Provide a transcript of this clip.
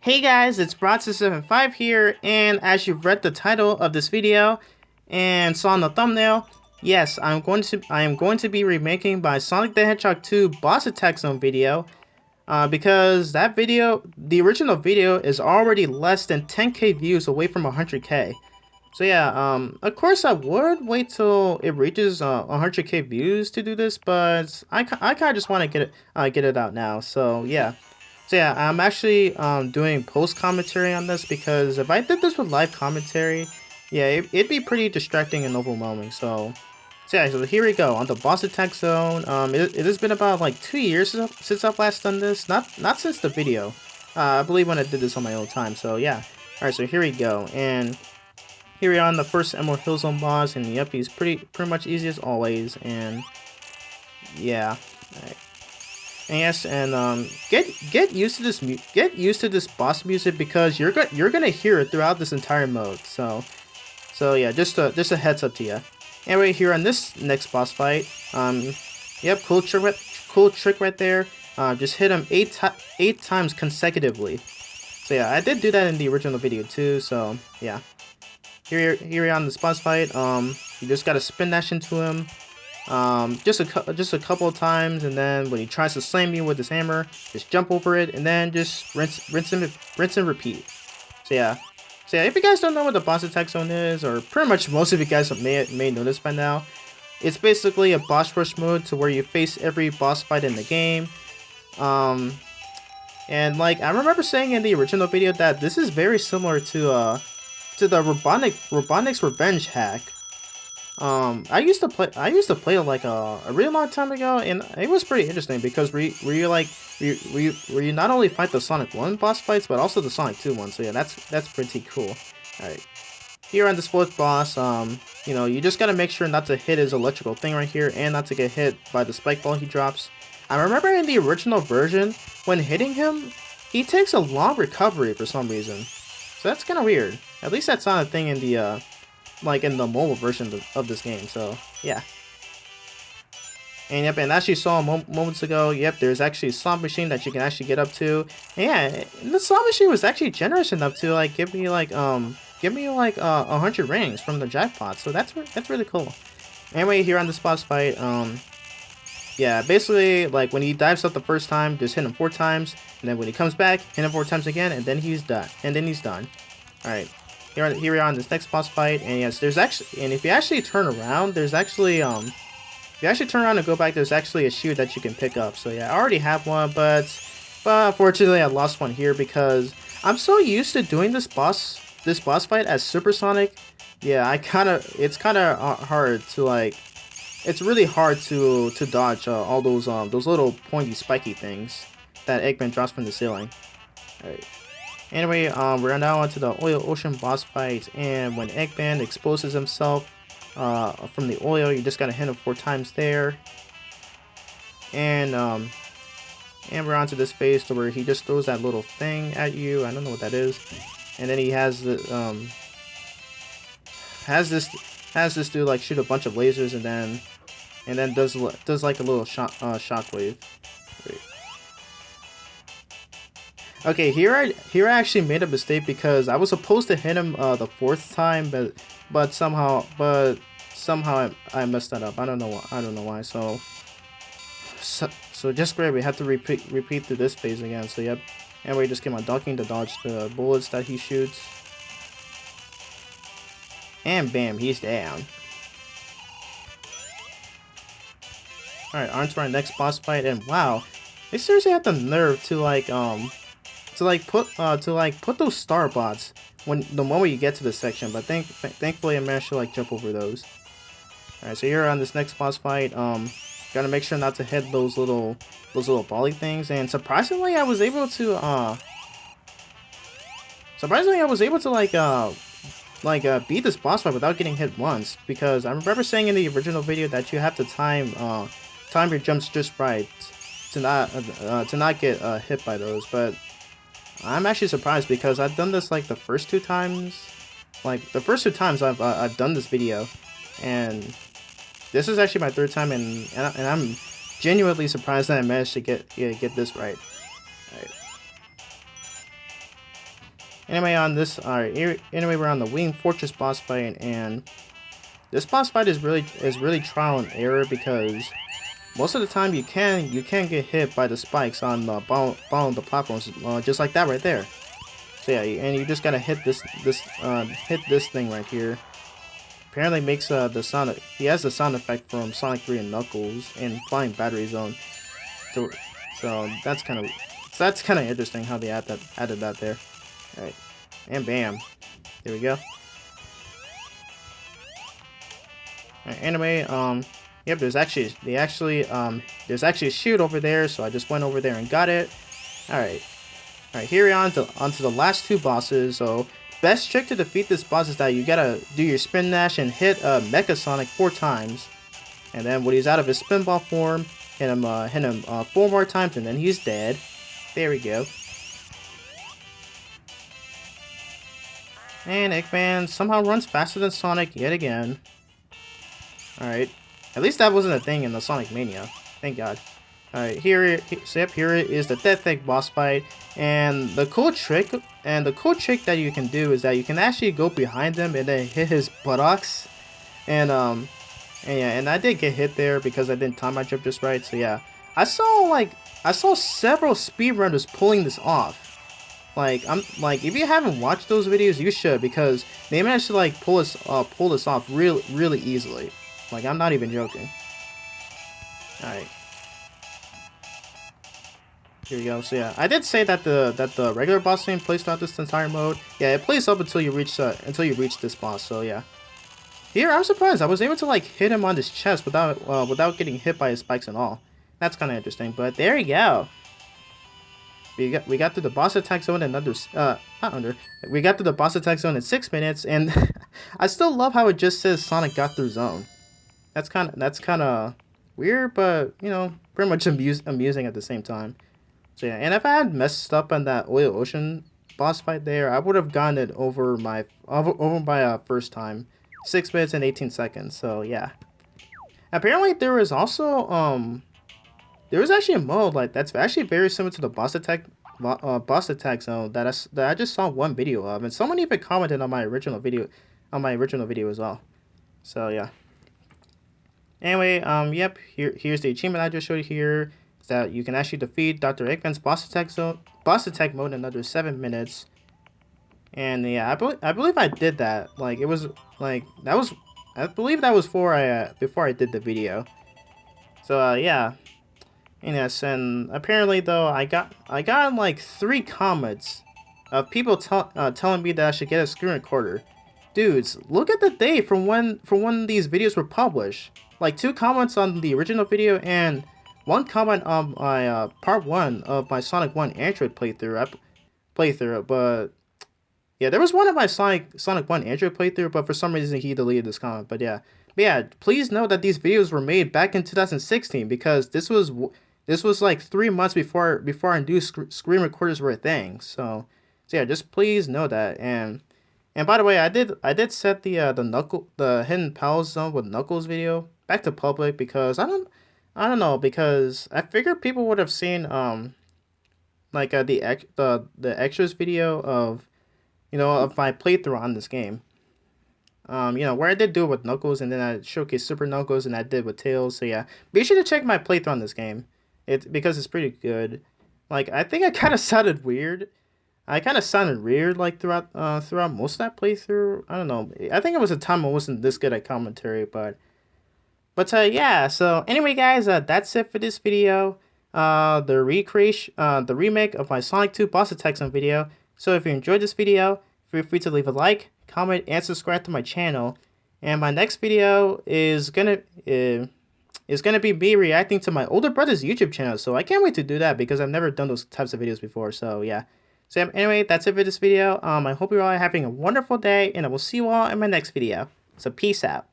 Hey guys, it's Broad675 here, and as you've read the title of this video and saw in the thumbnail, yes, I am going to be remaking my Sonic the Hedgehog 2 Boss Attack Zone video, because that video, the original video, is already less than 10k views away from 100k. So yeah, of course I would wait till it reaches 100k views to do this, but I kind of just want to get it out now. So yeah. So yeah, I'm actually doing post commentary on this because if I did this with live commentary, yeah, it'd be pretty distracting and overwhelming. So yeah, so here we go on the Boss Attack Zone. It has been about like 2 years since I've last done this. Not since the video. I believe when I did this on my own time. So yeah. All right, so here we go, and here we are on the first Emerald Hill Zone boss, and yep, he's pretty much easy as always, and yeah. All right. And yes, and get used to this boss music because you're gonna hear it throughout this entire mode. So yeah, just a heads up to you. Anyway, here on this next boss fight, yep, cool trick right there. Just hit him eight times consecutively. So yeah, I did do that in the original video too. So yeah, here we are on this boss fight. You just gotta spin dash into him. Just a couple of times, and then when he tries to slam you with his hammer, just jump over it, and then just rinse and repeat. So yeah, if you guys don't know what the boss attack zone is, or pretty much most of you guys may know this by now, it's basically a boss rush mode to where you face every boss fight in the game. And like I remember saying in the original video that this is very similar to the Robotnik's Revenge hack. I used to play it like a really long time ago, and it was pretty interesting because were you not only fight the Sonic 1 boss fights, but also the Sonic 2 ones. So yeah, that's pretty cool. Alright. Here on this fourth boss, you know, you just gotta make sure not to hit his electrical thing right here, and not to get hit by the spike ball he drops. I remember in the original version, when hitting him, he takes a long recovery for some reason. So that's kinda weird. At least that's not a thing in the like in the mobile version of this game. So yeah, and yep, and as you saw moments ago, yep, there's actually a slot machine that you can actually get up to. And yeah, the slot machine was actually generous enough to like give me like 100 rings from the jackpot. So that's really cool. Anyway, here on this boss fight, yeah, basically like when he dives up the first time, just hit him 4 times, and then when he comes back, hit him 4 times again, and then he's done. All right. Here we are on this next boss fight, and yes, there's actually, and if you actually turn around, there's actually, if you actually turn around and go back, there's actually a shoe that you can pick up. So yeah, I already have one, but unfortunately I lost one here because I'm so used to doing this boss fight as Supersonic. Yeah, it's kind of hard to like, it's really hard to dodge all those little pointy spiky things that Eggman drops from the ceiling. All right. Anyway, we're now onto the Oil Ocean boss fight, and when Eggman exposes himself from the oil, you just gotta hit him 4 times there. And we're onto this phase to where he just throws that little thing at you. I don't know what that is. And then he has the has this dude like shoot a bunch of lasers, and then does like a little shockwave. Wait. Okay, here I actually made a mistake because I was supposed to hit him the 4th time, but somehow I messed that up. I don't know why. So just great. We have to repeat through this phase again. So yep. And we just keep on ducking to dodge the bullets that he shoots. And bam, he's down. All right, on to our next boss fight, and wow, they seriously have the nerve to put those star bots the moment you get to this section, but thankfully I managed to like jump over those. Alright, so here on this next boss fight, gotta make sure not to hit those little volley things, and surprisingly I was able to beat this boss fight without getting hit once, because I remember saying in the original video that you have to time your jumps just right to not get hit by those. But I'm actually surprised because I've done this like the first 2 times. Like the first 2 times I've done this video, and this is actually my 3rd time, and I'm genuinely surprised that I managed to get this right. Alright. Anyway, on this, anyway, we're on the Winged Fortress boss fight, and this boss fight is really trial and error because most of the time you can get hit by the spikes on the bottom of the platforms, just like that right there. So yeah, and you just gotta hit hit this thing right here. Apparently makes the sound. He has the sound effect from Sonic 3 and Knuckles and Flying Battery Zone. So that's kind of interesting how they added that there. All right, and bam, there we go. All right, anyway, yep, there's actually a chute over there, so I just went over there and got it. All right, here we are onto the last two bosses. So best trick to defeat this boss is that you gotta do your spin dash and hit Mecha Sonic 4 times, and then when he's out of his spinball form, hit him 4 more times, and then he's dead. There we go. And Eggman somehow runs faster than Sonic yet again. Alright. At least that wasn't a thing in the Sonic Mania. Thank God. Alright, here is the Death Egg boss fight. And the cool trick that you can do is that you can actually go behind him and then hit his buttocks. And I did get hit there because I didn't time my jump just right, so yeah. I saw several speedrunners pulling this off. If you haven't watched those videos, you should, because they managed to like pull this off really easily. Like, I'm not even joking. Alright. Here we go. So yeah, I did say that the regular boss theme plays throughout this entire mode. Yeah, it plays up until you reach this boss. So yeah. Here, I'm surprised I was able to like hit him on his chest without getting hit by his spikes and all. That's kind of interesting. But there you go. We got to the boss attack zone in we got to the boss attack zone in 6 minutes, and I still love how it just says Sonic got through zone. That's kind of weird, but you know, pretty much amusing at the same time. So yeah, and if I had messed up on that Oil Ocean boss fight there, I would have gotten it over my first time, 6 minutes and 18 seconds. So yeah. Apparently there was also there was actually a mode like that's actually very similar to the boss attack zone that I just saw one video of, and someone even commented on my original video as well. So yeah. Anyway, yep, here's the achievement I just showed you here. Is that you can actually defeat Dr. Eggman's boss attack mode in under 7 minutes. And yeah, I believe I did that. Like, it was like I believe that was before I did the video. So yeah. And yes, and apparently though I got like 3 comments of people telling me that I should get a screen recorder. Dudes, look at the date from when these videos were published. Like 2 comments on the original video and 1 comment on my part 1 of my Sonic 1 Android playthrough. But yeah, there was one of my Sonic 1 Android playthrough, but for some reason he deleted this comment. But yeah, please know that these videos were made back in 2016 because this was like 3 months before I knew screen recorders were a thing. So yeah, just please know that. And by the way, I did set the Hidden Pals Zone with Knuckles video back to public because I don't know, because I figured people would have seen like the extras video of of my playthrough on this game. Where I did do it with Knuckles, and then I showcased Super Knuckles, and I did with Tails. So yeah, be sure to check my playthrough on this game. Because it's pretty good. Like, I think I kind of sounded weird. Like throughout most of that playthrough. I don't know. I think it was a time I wasn't this good at commentary, but yeah. So anyway, guys, that's it for this video. The remake of my Sonic 2 boss attack zone video. So if you enjoyed this video, feel free to leave a like, comment, and subscribe to my channel. And my next video is gonna be me reacting to my older brother's YouTube channel. So I can't wait to do that because I've never done those types of videos before. So yeah. So anyway, that's it for this video. I hope you're all having a wonderful day, and I will see you all in my next video. So peace out.